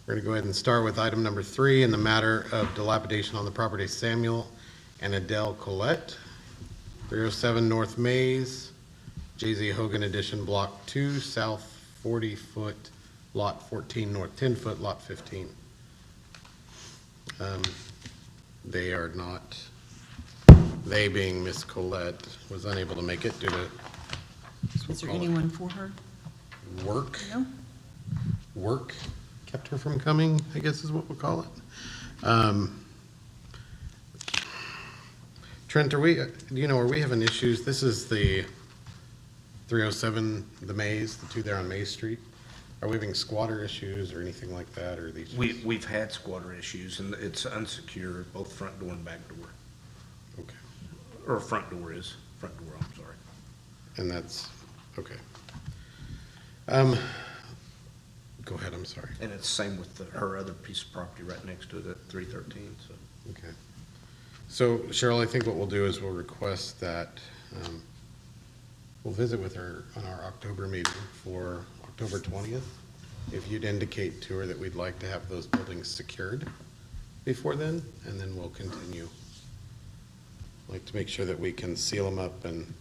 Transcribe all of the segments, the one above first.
We're going to go ahead and start with item number 3 in the matter of dilapidation on the property Samuel and Adele Collette, 307 North Maze, J.Z. Hogan Edition, Block 2, South 40-foot, Lot 14, North 10-foot, Lot 15. They are not, they being Miss Collette, was unable to make it due to, Is there anyone for her? work. No? Work kept her from coming, I guess is what we'll call it. Trent, are we having issues? This is the 307, the Maze, the two there on Maze Street. Are we having squatter issues or anything like that, or are these just... We've had squatter issues, and it's unsecure, both front door and back door. Okay, Or front door, I'm sorry. and that's, okay. Go ahead, I'm sorry. And it's the same with her other piece of property right next to it at 313, so. Okay. So Cheryl, I think what we'll do is we'll request that, we'll visit with her on our October meeting for October 20th. If you'd indicate to her that we'd like to have those buildings secured before then, and then we'll continue. Like to make sure that we can seal them up and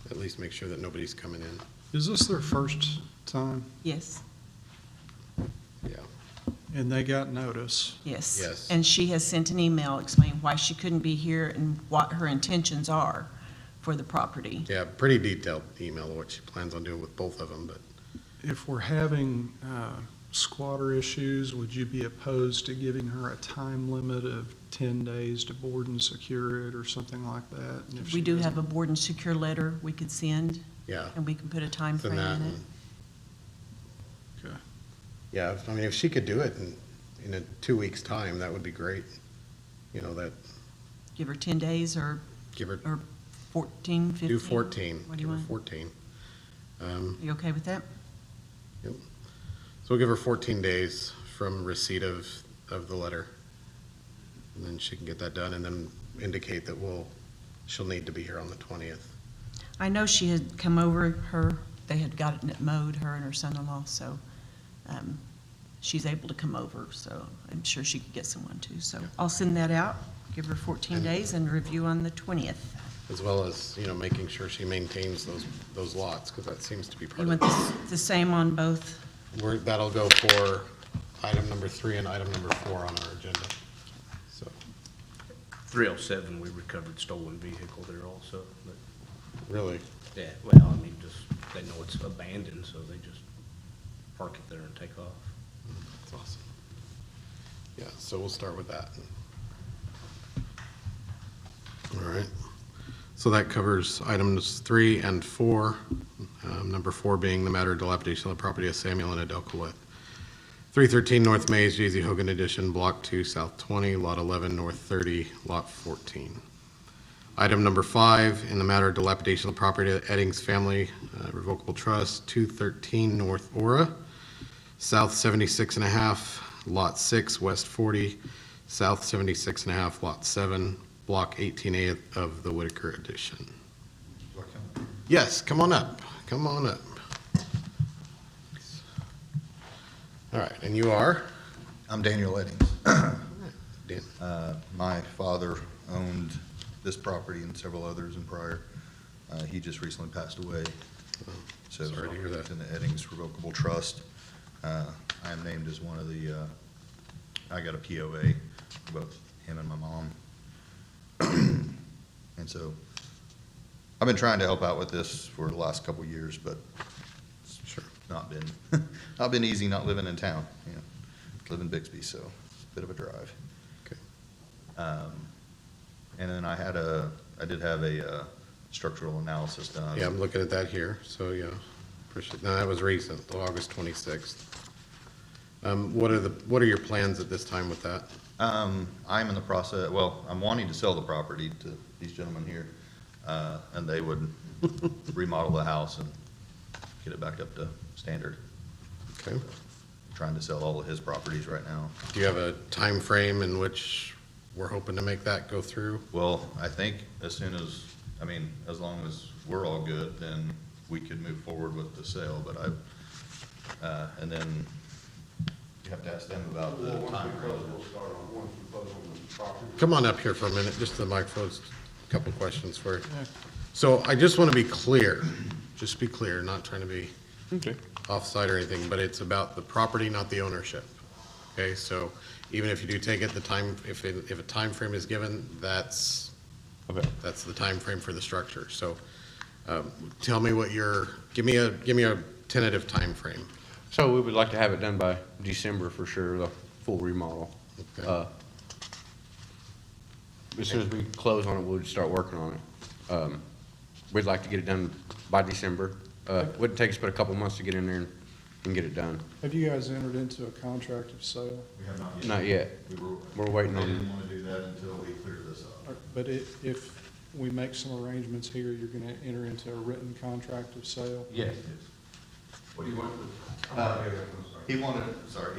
at least make sure that nobody's coming in. Is this their first time? Yes, Yeah. And they got notice? yes. Yes. And she has sent an email explaining why she couldn't be here and what her intentions are for the property. Yeah, pretty detailed email of what she plans on doing with both of them, but If we're having squatter issues, would you be opposed to giving her a time limit of 10 days to board and secure it or something like that? And if We she do have doesn't- a board and secure letter we could send, yeah. and we can put a time Then frame that in it. and- Okay. Yeah, I mean, if she could do it in a 2 weeks' time, that would be great. You know, that, Give her 10 days or give her, 14, 15? do 14. What do you Give her want? 14. You okay with that? Yep. So we'll give her 14 days from receipt of the letter. And then she can get that done and then indicate that she'll need to be here on the 20th. I know she had come over, they had gotten it mowed, her and her son-in-law, so she's able to come over, so I'm sure she could get someone too. So I'll send that out, give her 14 And- days, and review on the 20th. As well as, making sure she maintains those lots, because that seems to be You part want of the same on both? it. That'll go for item number 3 and item number 4 on our agenda. So, 307, we recovered stolen vehicle there also, but, really, yeah, well, I mean, just, they know it's abandoned, so they just park it there and take off. that's awesome. Yeah, so we'll start with that. All right. So that covers items 3 and 4. Number 4 being the matter of dilapidation of the property of Samuel and Adele Collette. 313 North Maze, J.Z. Hogan Edition, Block 2, South 20, Lot 11, North 30, Lot 14. Item number 5, in the matter of dilapidation of the property of Eddings Family Revocable Trust, 213 North Aura, South 76 and a half, Lot 6, West 40, South 76 and a half, Lot 7, Block 18A of the Whitaker Edition. Yes, come on up. Come on up. All right, and you are? I'm Daniel Eddings. Dan. My father owned this property and several others in Pryor. He just recently passed away. So Sorry to hear that. it's in the Eddings Revocable Trust. I am named as one of the, I got a POA, both him and my mom. And so I've been trying to help out with this for the last couple of years, but it's Sure. not been easy not living in town. Live in Bixby, so it's a bit of a drive. Okay. And then I did have a structural analysis done. Yeah, I'm looking at that here, so yeah, appreciate, no, that was recent, August 26th. What are your plans at this time with that? I'm in the process, well, I'm wanting to sell the property to these gentlemen here, and they would remodel the house and get it back up to standard. Okay. Trying to sell all of his properties right now. Do you have a time frame in which we're hoping to make that go through? Well, I think as long as we're all good, then we could move forward with the sale, but and then have to ask them about the time frame. Come on up here for a minute, just the microphone's, a couple questions for you. So I just want to be clear, just be clear, not trying to be Okay. offside or anything, but it's about the property, not the ownership. Okay, so even if you do take it, the time, if a time frame is given, that's Okay. the time frame for the structure. So, tell me what give me a tentative time frame. So we would like to have it done by December for sure, the full remodel. Okay. As soon as we close on it, we'll start working on it. We'd like to get it done by December. Wouldn't take us but a couple months to get in there and get it done. Have you guys entered into a contract of sale? We have not yet. Not yet. We're waiting I on, didn't want to do that until we clear this up. But if we make some arrangements here, you're gonna enter into a written contract of sale? yes. What do you want? He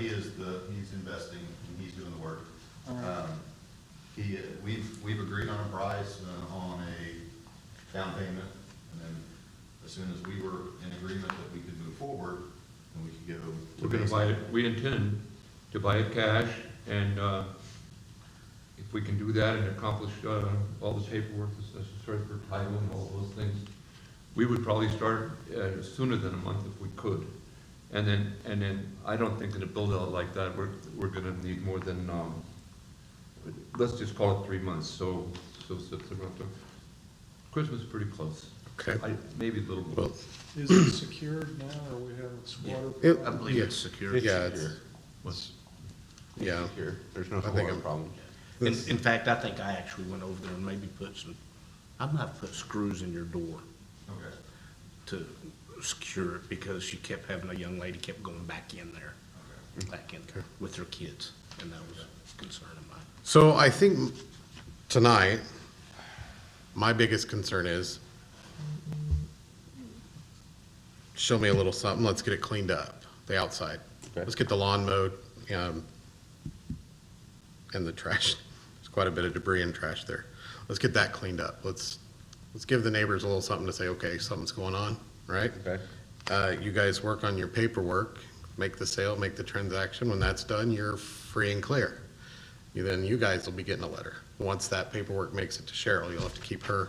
he's investing, and he's doing the work. All right. We've agreed on a price, on a down payment, and then as soon as we were in agreement that we could move forward, then we could go. We're gonna buy it, we intend to buy it cash, and if we can do that and accomplish all the paperwork that's necessary for title and all those things, we would probably start sooner than a month if we could. And then I don't think in a build-out like that, we're gonna need more than, let's just call it 3 months, so September, October. Christmas is pretty close. Okay. Maybe a little Well, more. Is it secured now, or we have a squatter? I believe it's secure. Yeah, yeah. Here, there's no I think water I'm- problem. In fact, I think I actually went over there and maybe I might have put screws in your door Okay. to secure it, because she kept having, a young lady kept going back in there, back in there with her kids, and that was a concern of mine. So I think tonight, my biggest concern is, show me a little something, let's get it cleaned up, the outside. Okay. Let's get the lawn mowed, and the trash, there's quite a bit of debris and trash there. Let's get that cleaned up. Let's give the neighbors a little something to say, okay, something's going on, right? Okay. You guys work on your paperwork, make the sale, make the transaction. When that's done, you're free and clear. Then you guys will be getting a letter. Once that paperwork makes it to Cheryl, you'll have to keep her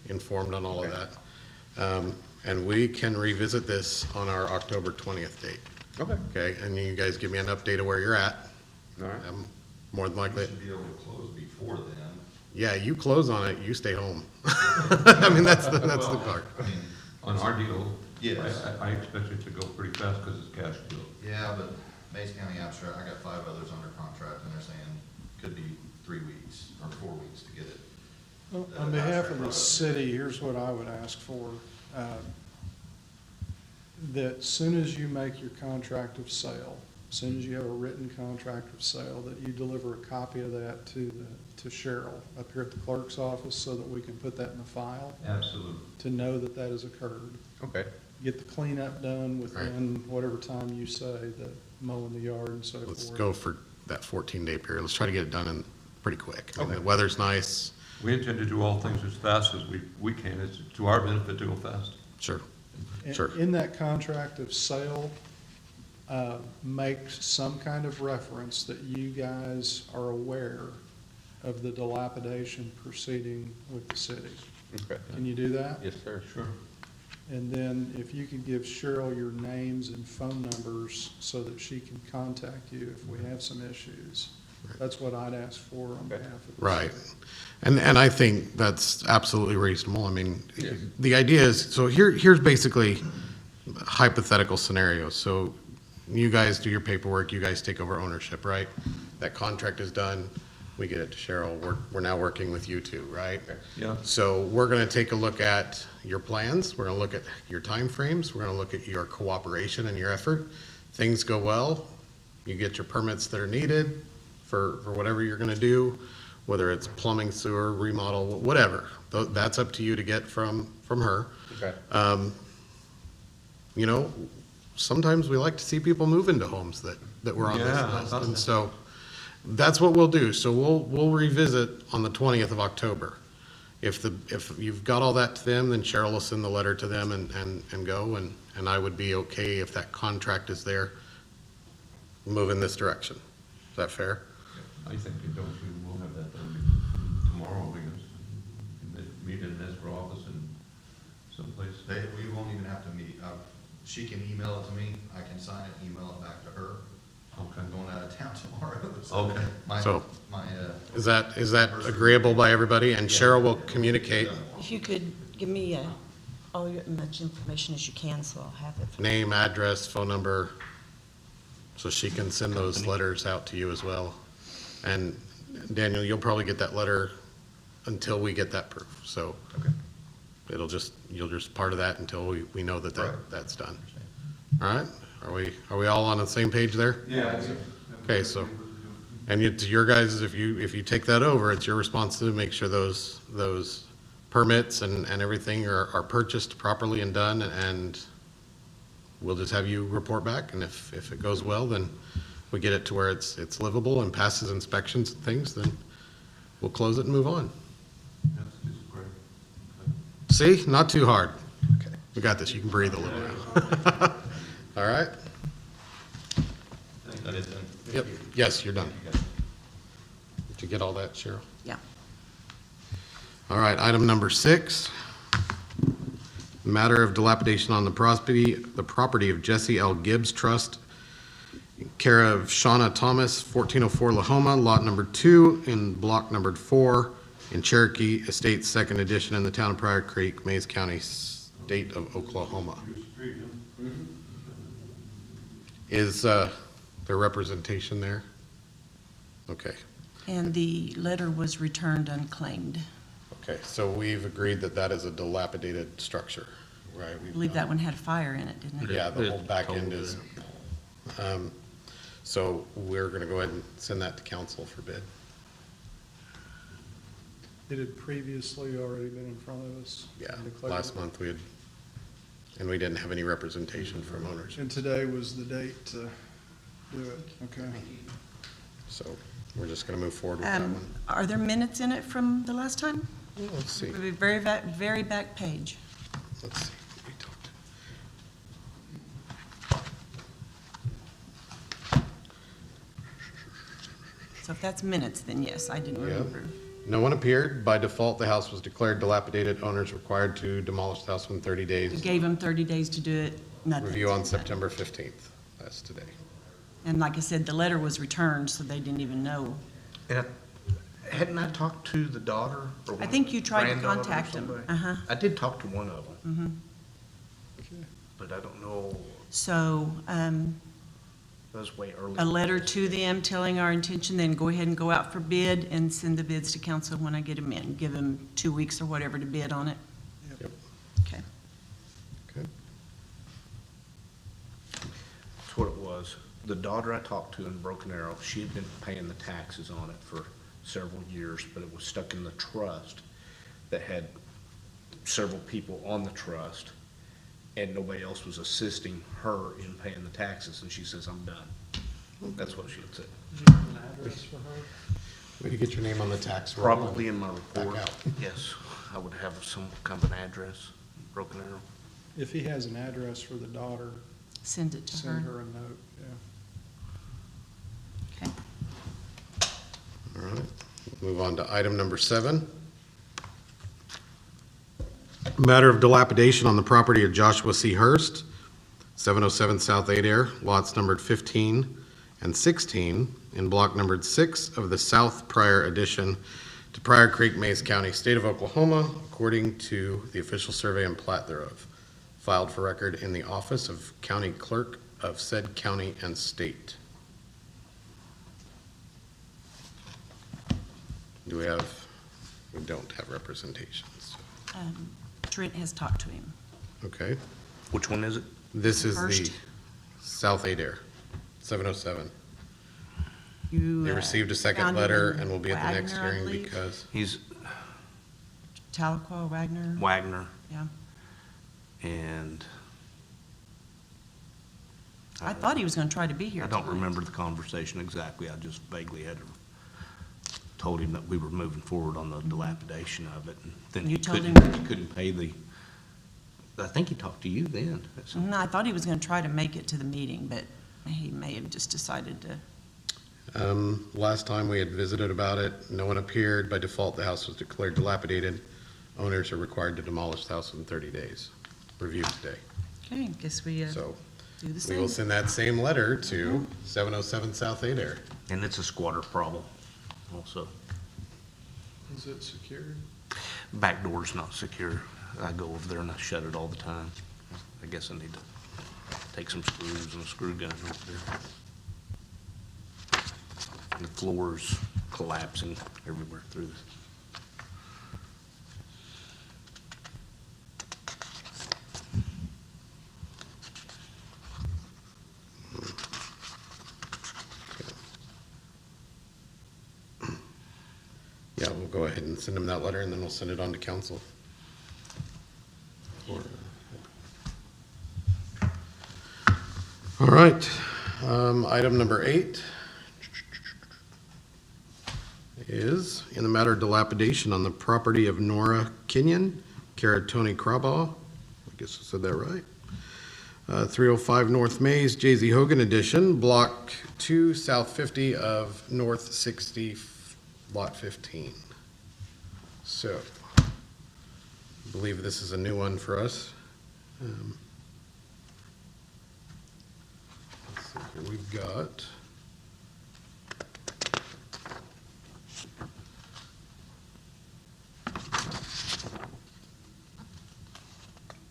informed on all of that. And we can revisit this on our October 20th date, Okay. okay? And you guys give me an update of where you're at. All right. More than We likely, should be able to close before then. yeah, you close on it, you stay home. I mean, that's the part. I mean, On our deal, Yes. I expect it to go pretty fast because it's cash deal. yeah, but Mays County Abstract, I got 5 others under contract, and they're saying could be 3 weeks or 4 weeks to get it. Well, on behalf of the city, here's what I would ask for. That soon as you make your contract of sale, as soon as you have a written contract of sale, that you deliver a copy of that to Cheryl up here at the clerk's office, so that we can put that in the file, Absolutely. to know that that has occurred. Okay. Get the cleanup done within whatever time you say, the mowing the yard and so forth. Let's go for that 14-day period. Let's try to get it done in pretty quick. I mean, Okay. the weather's nice. We intend to do all things as fast as we can. It's to our benefit to go fast. Sure. And Sure. in that contract of sale, make some kind of reference that you guys are aware of the dilapidation proceeding with the city. Okay. Can you do that? Yes, sir. Sure. And then if you could give Cheryl your names and phone numbers so that she can contact you if we have some issues. That's what I'd ask for on behalf of the Right. city. And I think that's absolutely reasonable. I mean, Yes. the idea is, so here's basically hypothetical scenarios. So you guys do your paperwork, you guys take over ownership, right? That contract is done, we get it to Cheryl, we're now working with you two, right? Yeah. So we're gonna take a look at your plans, we're gonna look at your timeframes, we're gonna look at your cooperation and your effort. Things go well, you get your permits that are needed for whatever you're gonna do, whether it's plumbing, sewer, remodel, whatever. That's up to you to get from her. Okay. You know, sometimes we like to see people move into homes that were on this Yeah, list. And so that's what we'll do. So we'll revisit on the 20th of October. If you've got all that to them, then Cheryl will send the letter to them and go, and I would be okay if that contract is there move in this direction. Is that fair? I think it does, we will have that done tomorrow, I guess. Meet in an escrow office in someplace. We won't even have to meet. She can email it to me, I can sign it, email it back to her. Okay. I'm going out of town tomorrow. Okay. So- My, Is that agreeable by everybody? And Cheryl will communicate If you could give me all your, much information as you can, so I'll have it. name, address, phone number, so she can send those letters out to you as well. And Daniel, you'll probably get that letter until we get that proof, so. Okay. You'll just part of that until we know that Right. that's done. All right? Are we all on the same page there? Yeah. Okay, so, and it's your guys, if you take that over, it's your responsibility to make sure those permits and everything are purchased properly and done, and we'll just have you report back, and if it goes well, then we get it to where it's livable and passes inspections and things, then we'll close it and move on. That's just great. See, not too hard. Okay. We got this, you can breathe a little now. All right? That is done. Yep, yes, you're done. Did you get all that, Cheryl? Yeah. All right, item number 6. Matter of dilapidation on the property of Jesse L. Gibbs Trust, care of Shauna Thomas, 1404 Lahoma, lot number 2, in block numbered 4, in Cherokee Estates, 2nd edition, in the town of Pryor Creek, Mays County, state of Oklahoma. Is there representation there? Okay. And the letter was returned unclaimed. Okay, so we've agreed that that is a dilapidated structure, right? I believe that one had a fire in it, didn't it? Yeah, the whole back end is, so we're gonna go ahead and send that to council for bid. It had previously already been in front of us. Yeah, and declared last it. month and we didn't have any representation from owners, And today was the date to do it, okay? so we're just gonna move forward with that one. Are there minutes in it from the last time? Let's see, Very back page. let's see. what we talked- So if that's minutes, then yes, I didn't Yeah. remember. No one appeared. By default, the house was declared dilapidated. Owners required to demolish the house within 30 We days. gave them 30 days to do it, nothing. Review on September 15th. That's today. And like I said, the letter was returned, so they didn't even know. And hadn't I talked to the daughter? Or I one- think you tried to granddaughter or contact them. somebody? Uh-huh. I did talk to one of them, Okay. but I don't know, So, that was way early. a letter to them telling our intention, then go ahead and go out for bid and send the bids to council when I get them in. Give them 2 weeks or whatever to bid on it. Yep. Okay. Okay. That's what it was. The daughter I talked to in Broken Arrow, she had been paying the taxes on it for several years, but it was stuck in the trust that had several people on the trust, and nobody else was assisting her in paying the taxes, and she says, I'm done. That's what she had said. Do you have an address for her? Way to get your name on the tax roll. Probably in my report. Back out. Yes, I would have some kind of an address, Broken Arrow. If he has an address for the daughter, Send it to send her. her a note, yeah. Okay. All right, move on to item number 7. Matter of dilapidation on the property of Joshua C. Hurst, 707 South Adair, lots numbered 15 and 16, in block numbered 6 of the South Pryor addition to Pryor Creek, Mays County, state of Oklahoma, according to the official survey and plat thereof, filed for record in the office of county clerk of said county and state. Do we have, we don't have representations. Trent has talked to him. Okay, Which one is it? this is the First. South Adair, 707. You, They received a second found it letter in and will be at the next Wagner, I hearing believe. because, He's Tahlequah, Wagner, Wagner, yeah. and I thought he was gonna try to be here I don't tonight. remember the conversation exactly. I just vaguely had told him that we were moving forward on the dilapidation of it. And then You he told couldn't, him- he couldn't pay the, I think he talked to you then. No, I thought he was gonna try to make it to the meeting, but he may have just decided to, Last time we had visited about it, no one appeared. By default, the house was declared dilapidated. Owners are required to demolish the house in 30 days. Review today. okay, guess we So do the we will same. send that same letter to 707 South Adair. And it's a squatter problem also. Is it secured? Back door's not secure. I go over there and I shut it all the time. I guess I need to take some screws and a screw gun over there. And the floor's collapsing everywhere through this. Yeah, we'll go ahead and send him that letter, and then we'll send it on to council. All right, item number 8 is in the matter of dilapidation on the property of Nora Kenyon, care of Tony Crabaugh. I guess I said that right. 305 North Mays, J.Z. Hogan Edition, Block 2, South 50 of North 60, Lot 15. So, I believe this is a new one for us. Let's see here, we've got.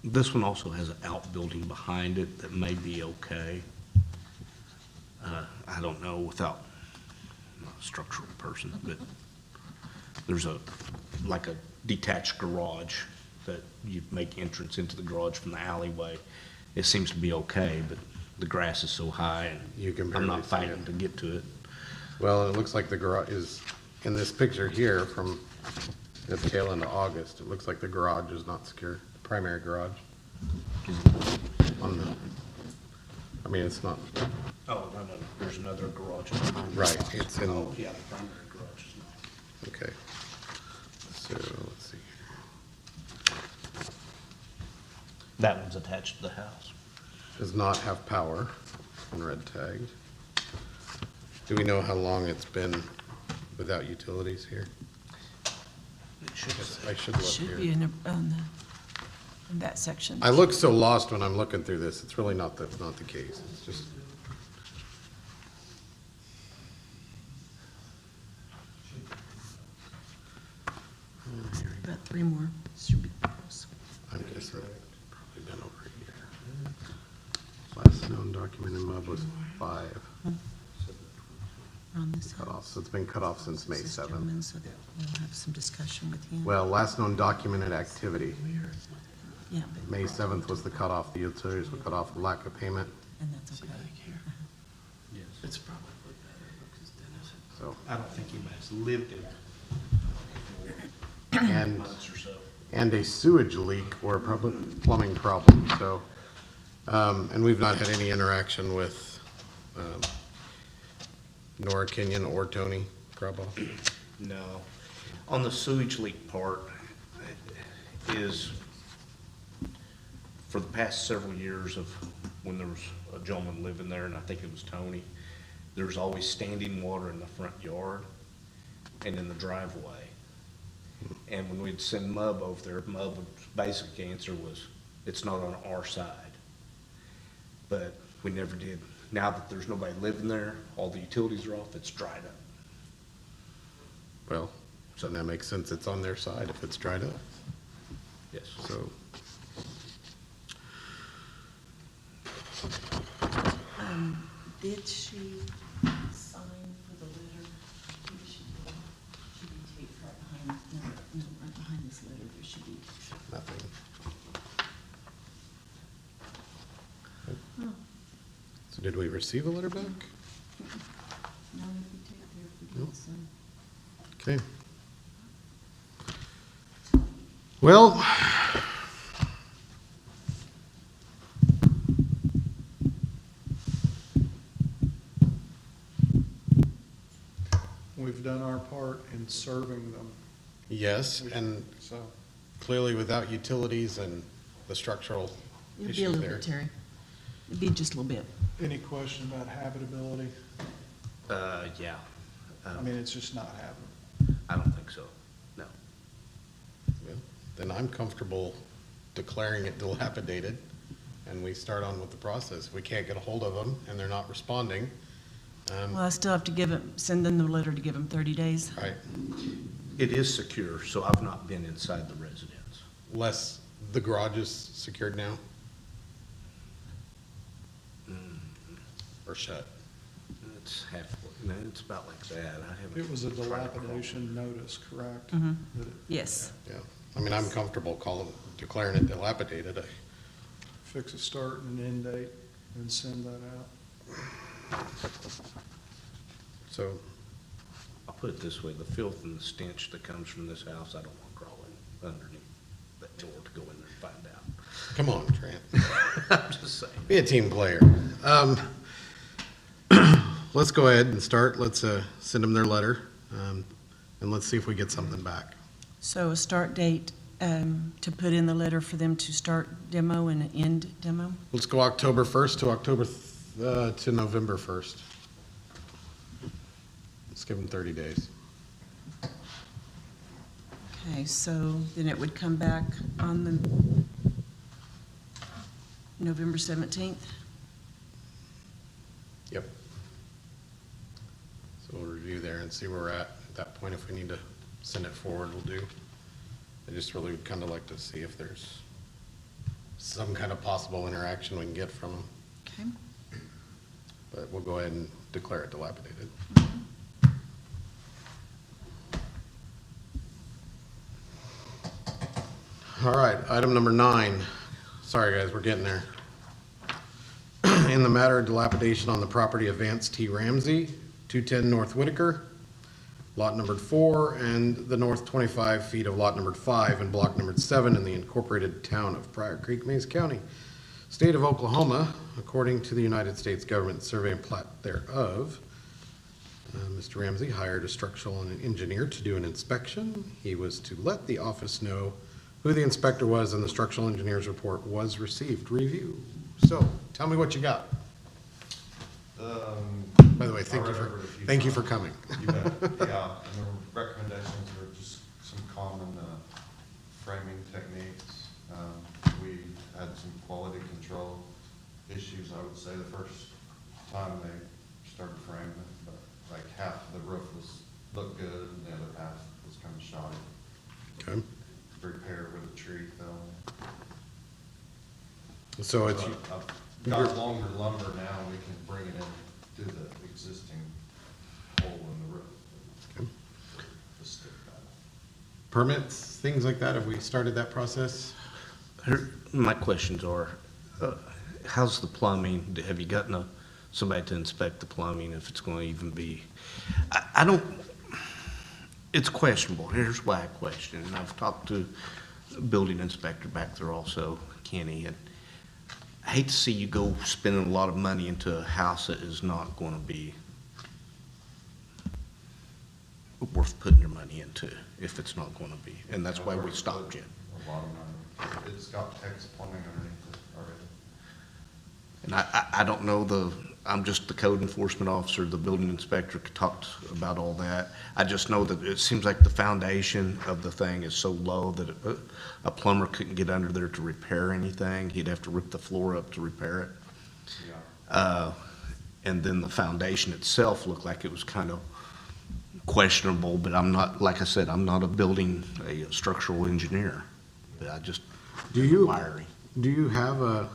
This one also has an outbuilding behind it that may be okay. I don't know without, I'm not a structural person, but there's like a detached garage that you make entrance into the garage from the alleyway. It seems to be okay, but the grass is so high You can and I'm barely not see fighting it. to get to it. Well, it looks like the garage is, in this picture here from the tail end of August, it looks like the garage is not secure, primary garage. On the, I mean, it's not, Oh, no, there's another garage behind it. right, it's in, Oh, yeah, the primary garage is not. okay. So, let's see. That one's attached to the house. Does not have power and red tagged. Do we know how long it's been without utilities here? It should say. I should look Should be here. in that section. I look so lost when I'm looking through this. It's really not the case. It's just, About 3 more should be close. I'm guessing probably been over a year. Last known documented MUB was 5 On this cut off, house. so it's been cut off since May This 7th. gentleman, so that we'll have some discussion with him. Well, last known documented activity, Yeah, but- May 7th was the cutoff. The utilities were cut off for lack of payment, and that's okay. It's probably better because Dennis, so. I don't think he has lived in And, months or so. and a sewage leak or a plumbing problem, so. And we've not had any interaction with Nora Kenyon or Tony Crabaugh. No. On the sewage leak part is, for the past several years of when there was a gentleman living there, and I think it was Tony, there was always standing water in the front yard and in the driveway. And when we'd send MUB over there, MUB's basic answer was, it's not on our side. But we never did. Now that there's nobody living there, all the utilities are off, it's dried up. Well, so that makes sense. It's on their side if it's dried up, Yes. so. Did she sign for the letter? Maybe she did. Should be taped right behind, no, right behind this letter, there should be. Nothing. Oh, So did we receive a letter back? no, it'd be taped there if we Nope. did, so. Okay. Well, We've done our part in serving them, yes, and so. clearly without utilities and the structural It'll be a issue little there. bit, Terry. It'd be just a little bit. Any question about habitability? Yeah. I mean, it's just not habitable. I don't think so, no. Well, then I'm comfortable declaring it dilapidated, and we start on with the process. If we can't get a hold of them and they're not responding, Well, I still have to send them the letter to give them 30 days. right, It is secure, so I've not been inside the residence. less the garage is secured now? Or shut? It's halfway, no, it's about like that. I haven't. It was a tried to crawl. dilapidation notice, correct? Mhm. That it- Yes. Yeah, I mean, I'm comfortable declaring it dilapidated. Fix a start and an end date and send that out. So, I'll put it this way, the filth and the stench that comes from this house, I don't want crawling underneath that door to go in there and find out. come on, Trent, I'm just saying. be a team player. Let's go ahead and start. Let's send them their letter, and let's see if we get something back. So a start date to put in the letter for them to start demo and an end demo? Let's go October 1st to November 1st. Let's give them 30 days. Okay, so then it would come back on the November 17th? Yep. So we'll review there and see where we're at. At that point, if we need to send it forward, we'll do. I just really would kind of like to see if there's some kind of possible interaction we can get from them. Okay. But we'll go ahead and declare it dilapidated. All right, item number 9. Sorry, guys, we're getting there. In the matter of dilapidation on the property of Vance T. Ramsey, 210 North Whitaker, lot numbered 4, and the north 25 feet of lot numbered 5 and block numbered 7 in the incorporated town of Pryor Creek, Mays County, state of Oklahoma, according to the United States government survey and plat thereof. Mr. Ramsey hired a structural engineer to do an inspection. He was to let the office know who the inspector was, and the structural engineer's report was received. Review. So, tell me what you got. By the way, thank you for coming. You bet, yeah, and the recommendations are just some common framing techniques. We had some quality control issues, I would say, the first time they started framing it, but like half of the roof looked good, and the other half was kind of shoddy. Okay. Repair with a tree fell. So it's, I've got longer lumber now, we can bring it in through the existing hole in the roof. Okay. Just stick that. permits, things like that, have we started that process? My questions are, how's the plumbing? Have you gotten somebody to inspect the plumbing, if it's going to even be? I don't, it's questionable. Here's why I question, and I've talked to a building inspector back there also, Kenny, and I hate to see you go spending a lot of money into a house that is not going to be worth putting your money into, if it's not going to be, and that's why we stopped you. A lot of money. It's got Texas plumbing underneath it already. And I don't know I'm just the code enforcement officer, the building inspector talked about all that. I just know that it seems like the foundation of the thing is so low that a plumber couldn't get under there to repair anything. He'd have to rip the floor up to repair it. Yeah. And then the foundation itself looked like it was kind of questionable, but I'm not, like I said, I'm not a structural engineer. But I just, wiring. Do you have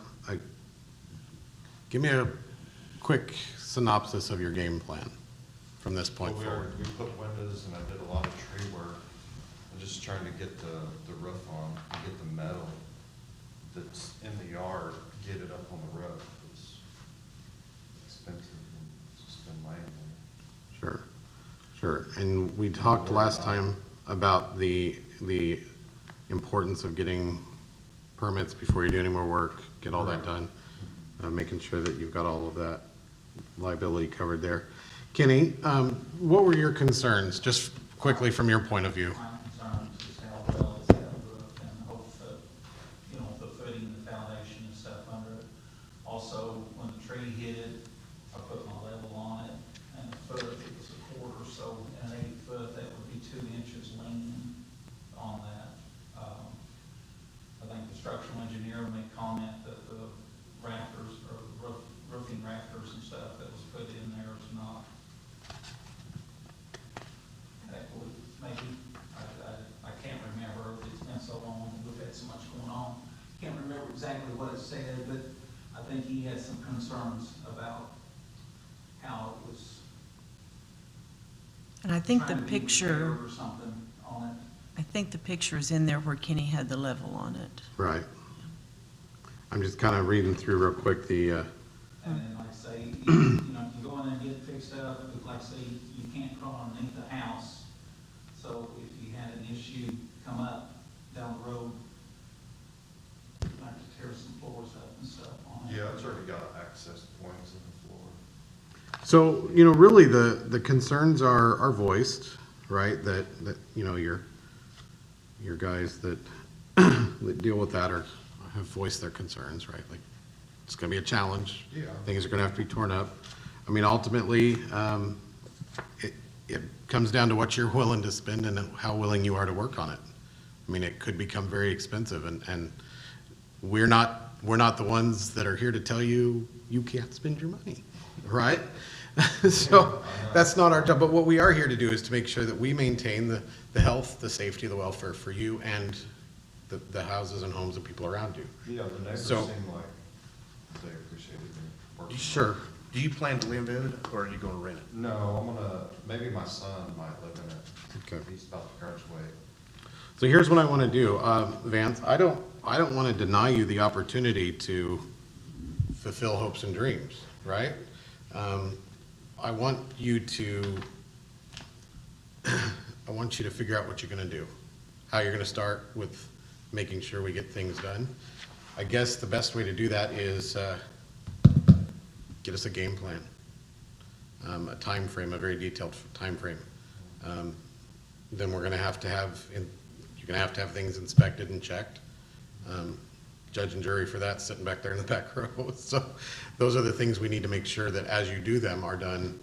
give me a quick synopsis of your game plan from this point Well, forward? we put windows and I did a lot of tree work. I'm just trying to get the roof on, get the metal that's in the yard, get it up on the roof. It's expensive and it's just been laying there. Sure. And we talked last time about the importance of getting permits before you do any more work, get all that done, making sure that you've got all of that liability covered there. Kenny, what were your concerns, just quickly from your point of view? My concern is just how well it's got the roof and hope that, the footing, the foundation and stuff under it. Also, exactly what it said, but I think he had some concerns about how it was And I think the trying to be picture, repaired or something on it. I think the picture is in there where Kenny had the level on it. Right. I'm just kind of reading through real quick the, And then, like I say, you know, you go in and get it fixed up, but like I say, you can't crawl underneath the house. So if you had an issue come up down the road, you'd like to tear some floors up and stuff on it. Yeah, it's already got access points in the floor. so, really the concerns are voiced, right? That, your guys that, that deal with that have voiced their concerns, right? Like, it's gonna be a challenge. Yeah. Things are gonna have to be torn up. I mean, ultimately, it comes down to what you're willing to spend and how willing you are to work on it. I mean, it could become very expensive, and we're not the ones that are here to tell you, you can't spend your money, right? So, that's not our job, but what we are here to do is to make sure that we maintain the health, the safety, the welfare for you and the houses and homes and people around you. Yeah, the neighbors So- seem like they appreciated me working. Sure. Do you plan to live in it, or are you gonna rent it? No, maybe my son might live in it. Okay. He's about to graduate. So here's what I want to do, Vance, I don't want to deny you the opportunity to fulfill hopes and dreams, right? I want you to figure out what you're going to do, how you're going to start with making sure we get things done. I guess the best way to do that is get us a game plan, a time frame, a very detailed time frame. Then we're going to have you're going to have things inspected and checked. Judge and jury for that sitting back there in the back row. So those are the things we need to make sure that as you do them are done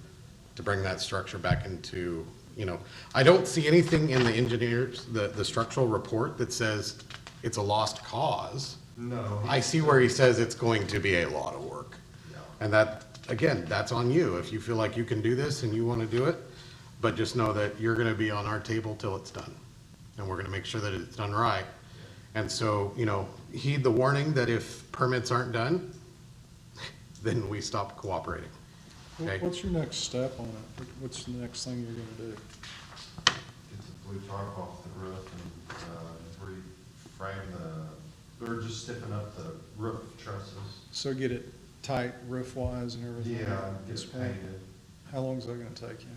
to bring that structure back into, I don't see anything in the engineers, the structural report that says it's a lost cause. No. I see where he says it's going to be a lot of work. Yeah. And that, again, that's on you. If you feel like you can do this and you want to do it, but just know that you're going to be on our table till it's done. And we're going to make sure that it's done right. And so, heed the warning that if permits aren't done, then we stop cooperating. Okay? What's your next step on it? What's the next thing you're gonna do? Get the blue tarp off the roof and reframe they're just stiffen up the roof trusses. So get it tight roof-wise and everything? Yeah, and get it painted. How long is that gonna take you?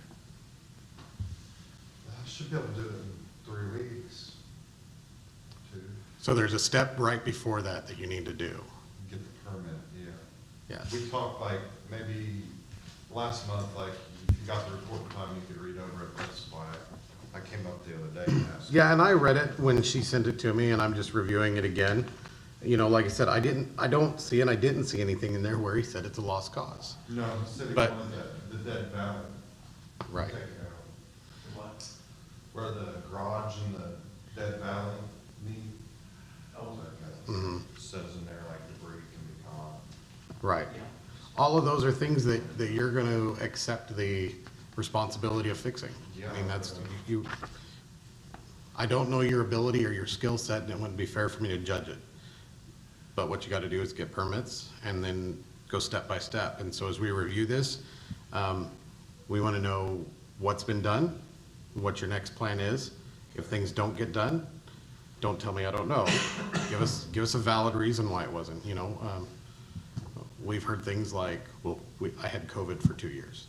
I should be able to do it in 3 weeks. 2, So there's a step right before that you need to do. get the permit, yeah. Yes. We talked like maybe last month, like if you got the report in time, you could read over it. That's why I came up the other day and asked. Yeah, and I read it when she sent it to me, and I'm just reviewing it again. Like I said, I didn't see anything in there where he said it's a lost cause. No, the city But- wanted the dead valley. Right. Taken out. What? Where the garage and the dead valley meet. Oh, Mhm. Says in there like debris can be gone. Right. yeah. All of those are things that you're going to accept the responsibility of fixing. I mean, that's, I don't know your ability or your skill set, and it wouldn't be fair for me to judge it. But what you got to do is get permits and then go step by step. And so as we review this, we want to know what's been done, what your next plan is. If things don't get done, don't tell me I don't know. Give us a valid reason why it wasn't, We've heard things like, well, I had COVID for 2 years.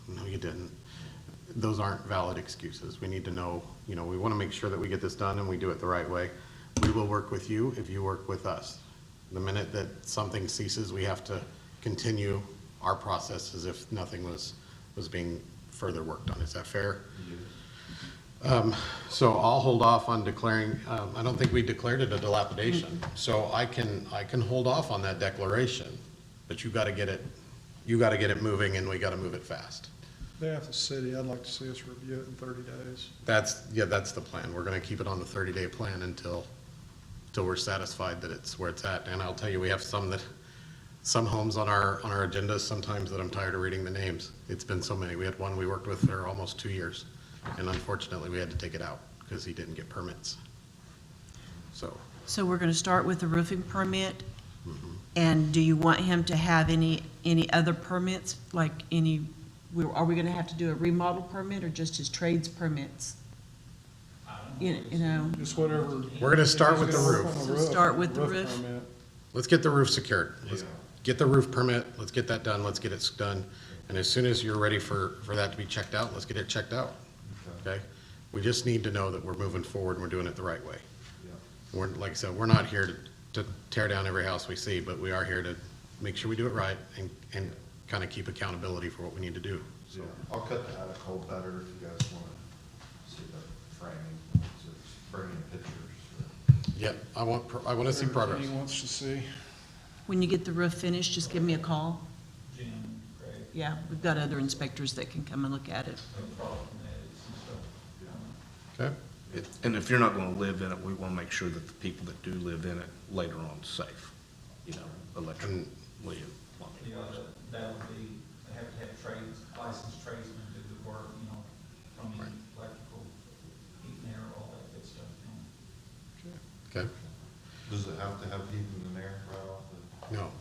No, you didn't. Those aren't valid excuses. We need to know, we want to make sure that we get this done and we do it the right way. We will work with you if you work with us. The minute that something ceases, we have to continue our process as if nothing was being further worked on. Is that fair? So I'll hold off on declaring, I don't think we declared it a dilapidation. So I can hold off on that declaration, but you gotta get it moving and we gotta move it fast. Behalf of the city, I'd like to see us review it in 30 days. That's the plan. We're gonna keep it on the 30-day plan until we're satisfied that it's where it's at. And I'll tell you, we have some homes on our agendas sometimes that I'm tired of reading the names. It's been so many. We had one we worked with for almost 2 years. And unfortunately, we had to take it out because he didn't get permits. So, So we're going to start with the roofing permit, And do you want him to have any other permits, like are we gonna have to do a remodel permit or just his trades permits? You know, Just whatever. We're gonna start with the If he's gonna roof. work on So the start with the roof? permit. Let's get the roof secured. Let's Yeah. get the roof permit, let's get that done, let's get it done. And as soon as you're ready for that to be checked out, let's get it checked out, okay? We just need to know that we're moving forward and we're doing it the right way. Yeah. We're, like I said, we're not here to tear down every house we see, but we are here to make sure we do it right and kind of keep accountability for what we need to do. Yeah, I'll cut the attic hole better if you guys wanna see the framing, just bring in pictures. Yep, I want to see progress. He wants to see. when you get the roof finished, just give me a call. Jim, Craig, Yeah, we've got other inspectors that can come and look at it. no problem with that, and stuff. Okay? And if you're not gonna live in it, we wanna make sure that the people that do live in it later on is safe, you know, electrically and plumbing. Yeah, that would be, they have to have trades, licensed tradesmen to do the work, you know, from the electrical, heat and air, all that good stuff, you know. Okay? Does it have to have heat and air right off the? No,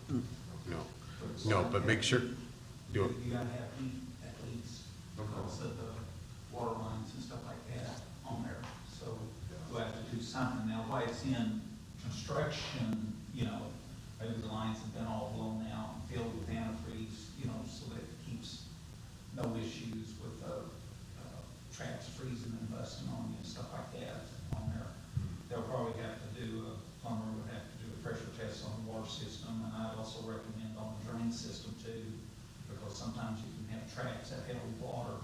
no, but make sure, do it. You gotta have heat at least, because of the water lines and stuff like that on there, so we'll have to do something. Now, while it's in construction, you know, maybe the lines have been all blown out and filled with antifreeze, you know, so that it keeps no issues with, traps freezing and busting on you and stuff like that on there. They'll probably have to do, plumber would have to do a pressure test on the water system, and I'd also recommend on the drain system too, because sometimes you can have traps that held water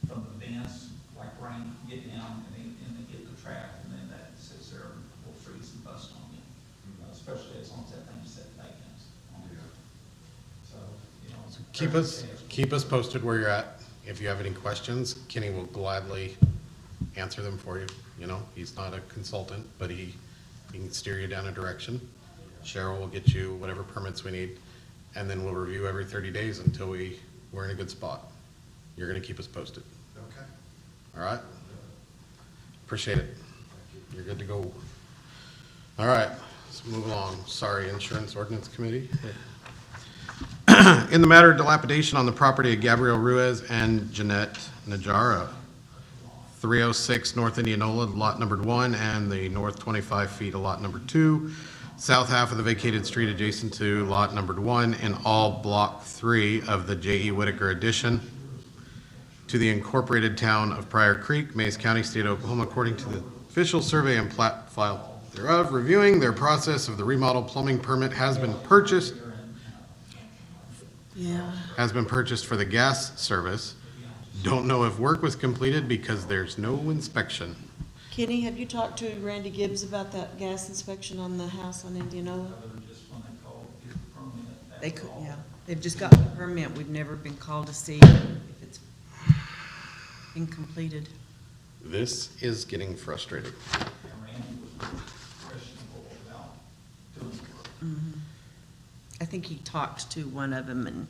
from the vents, like rain get down and they hit the trap, and then that sits there and will freeze and bust on you, especially as long as that thing's set vacant on there. So, you know. it's a pressure test. Keep us posted where you're at. If you have any questions, Kenny will gladly answer them for you. You know, he's not a consultant, but he can steer you down a direction. Cheryl will get you whatever permits we need, and then we'll review every 30 days until we're in a good spot. You're gonna keep us posted, Okay. all right? Appreciate it. You're good to go. All right, let's move along. Sorry, Insurance Ordinance Committee. In the matter of dilapidation on the property of Gabriel Ruiz and Jeanette Najara, 306 North Indianola, lot numbered 1, and the north 25 feet of lot number 2, south half of the vacated street adjacent to lot numbered 1, in all Block 3 of the J.E. Whitaker addition to the incorporated town of Pryor Creek, Mays County, State of Oklahoma, according to the official survey and plat file thereof. Reviewing their process of the remodel plumbing permit has been purchased for the gas service. Don't know if work was completed because there's no inspection. Kenny, have you talked to Randy Gibbs about that gas inspection on the house on Indianola? Other than just when they call, get the permit, They that's could, all. yeah, they've just got the permit, we've never been called to see if it's been completed. This is getting frustrating. And Randy was questionable about doing the work. I think he talked to one of them and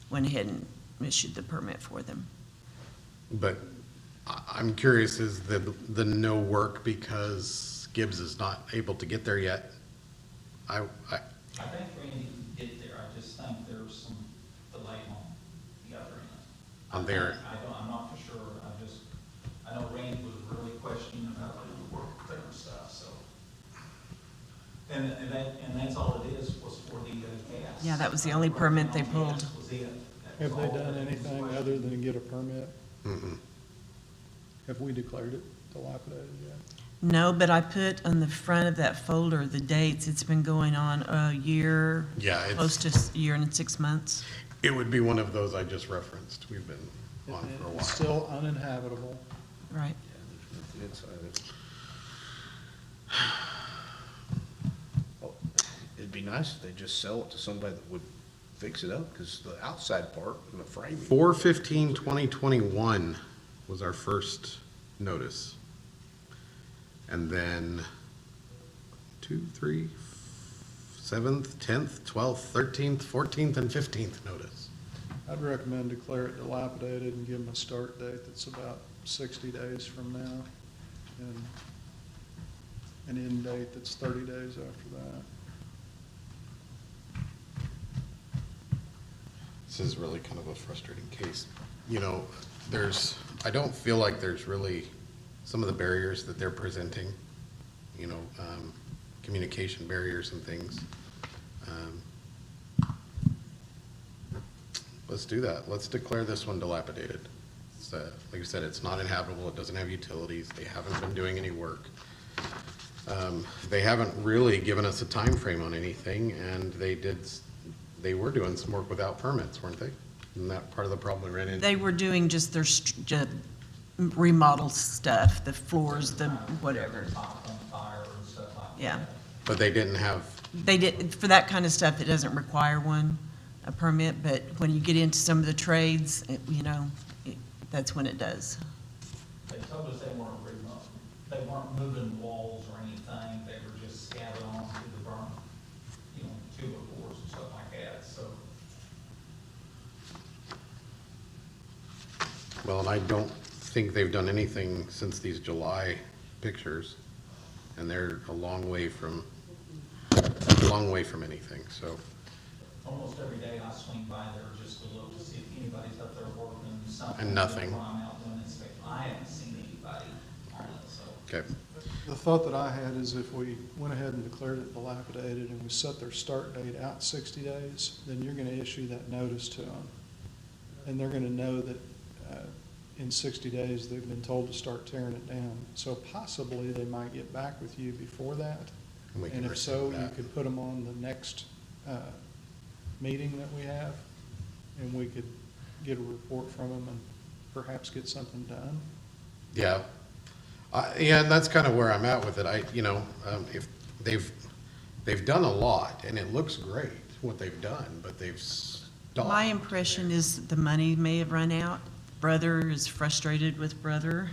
went ahead and issued the permit for them. But I'm curious, is the no work because Gibbs is not able to get there yet? I think Randy can get there, I just think there's some delay on the other end. On their- I'm not for sure, I know Randy was really questioning about the work there and stuff, so. And that's all it is, was for the gas. Yeah, that was the only permit they pulled. Gas was it. That Have was they all done that was anything questioned. other than get a permit? Mm-mm. Have we declared it dilapidated yet? No, but I put on the front of that folder the dates. It's been going on a year, Yeah, close to a year and 6 months. it would be one of those I just referenced. We've been on for a It's while. still uninhabitable. Right. Yeah, there's nothing inside it. Well, it'd be nice if they just sell it to somebody that would fix it up, because the outside part and the framing. 4/15/2021 was our first notice. And then 2, 3, 7th, 10th, 12th, 13th, 14th, and 15th notice. I'd recommend declare it dilapidated and give them a start date that's about 60 days from now, and an end date that's 30 days after that. This is really kind of a frustrating case. You know, I don't feel like there's really some of the barriers that they're presenting, you know, communication barriers and things. Let's do that. Let's declare this one dilapidated. Like I said, it's not inhabitable, it doesn't have utilities, they haven't been doing any work. They haven't really given us a time frame on anything, and they were doing some work without permits, weren't they? Isn't that part of the problem we ran into? They were doing just their remodel stuff, the floors, the whatever. Top on fire and stuff like that. Yeah. But they didn't have, They did, for that kind of stuff, it doesn't require a permit, but when you get into some of the trades, you know, that's when it does. They told us they weren't moving walls or anything, they were just scattered onto the burn, you know, tuba boards and stuff like that, so. well, and I don't think they've done anything since these July pictures, and they're a long way from anything, so. Almost every day I swing by there just to look to see if anybody's up there working something. And nothing. While I'm out doing inspection. I haven't seen anybody on it, so. Okay, The thought that I had is if we went ahead and declared it dilapidated and we set their start date out 60 days, then you're gonna issue that notice to them. And they're gonna know that, in 60 days, they've been told to start tearing it down. So possibly they might get back with you before that. And we can And if so, rescind you that. could put them on the next, meeting that we have, and we could get a report from them and perhaps get something done. yeah. Yeah, and that's kind of where I'm at with it. If they've done a lot, and it looks great, what they've done, but they've stopped. My impression is the money may have run out. Brother is frustrated with brother,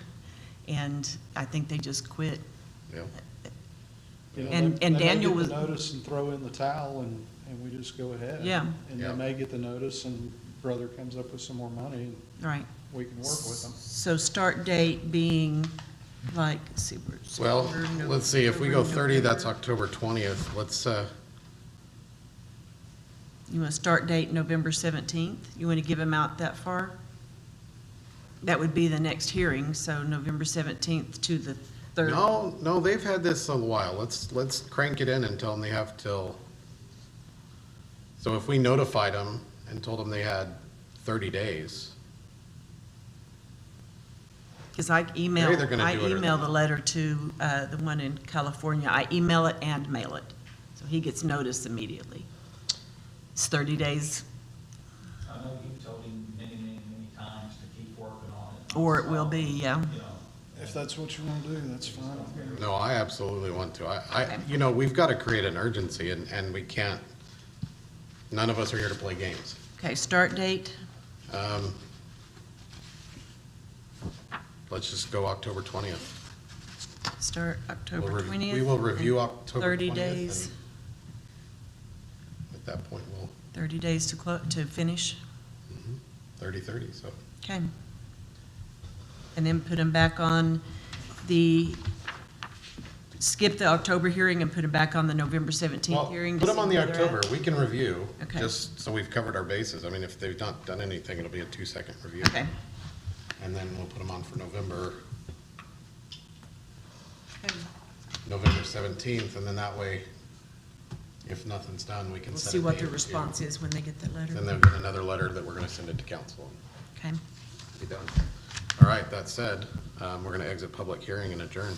and I think they just quit. Yeah. You know, And they may Daniel get was- the notice and throw in the towel, and we just go ahead. Yeah. And Yeah. they may get the notice, and brother comes up with some more money, and Right. we can work with them. So start date being like, let's see, where's. Well, October, let's see, if we go November, 30, that's November. October 20th. Let's, You want to start date November 17th? You want to give them out that far? That would be the next hearing, so November 17th to the 3rd. no, they've had this a while. Let's crank it in and tell them they have till, so if we notified them and told them they had 30 days, Because I They're either gonna do it or email they're the letter to the one in California. I email it and mail it, so he gets notice immediately. It's 30 days, I know you've told him many, many, many times to keep working on it. or it will be, yeah. You know, If that's what you want to do, that's fine with me. no, I absolutely want to. We've got to create an urgency, and we can't, none of us are here to play games. Okay, start date, Let's just go October 20th. start October We'll 20th. We will review and October 30 20th. days, and At that point, we'll, 30 days to finish, 30, so. okay. And then put them back on skip the October hearing and put them back on the November 17th Well, hearing. put to them on see the where they're at. October, we can review, Okay. just so we've covered our bases. I mean, if they've not done anything, it'll be a 2-second review. Okay. And then we'll put them on for November Okay. 17th, and then that way, if nothing's done, we can We'll set a see what date their or two. response is when they get that letter. Then they'll get another letter that we're gonna send it to council Okay. and be done. All right, that said, we're gonna exit public hearing and adjourn.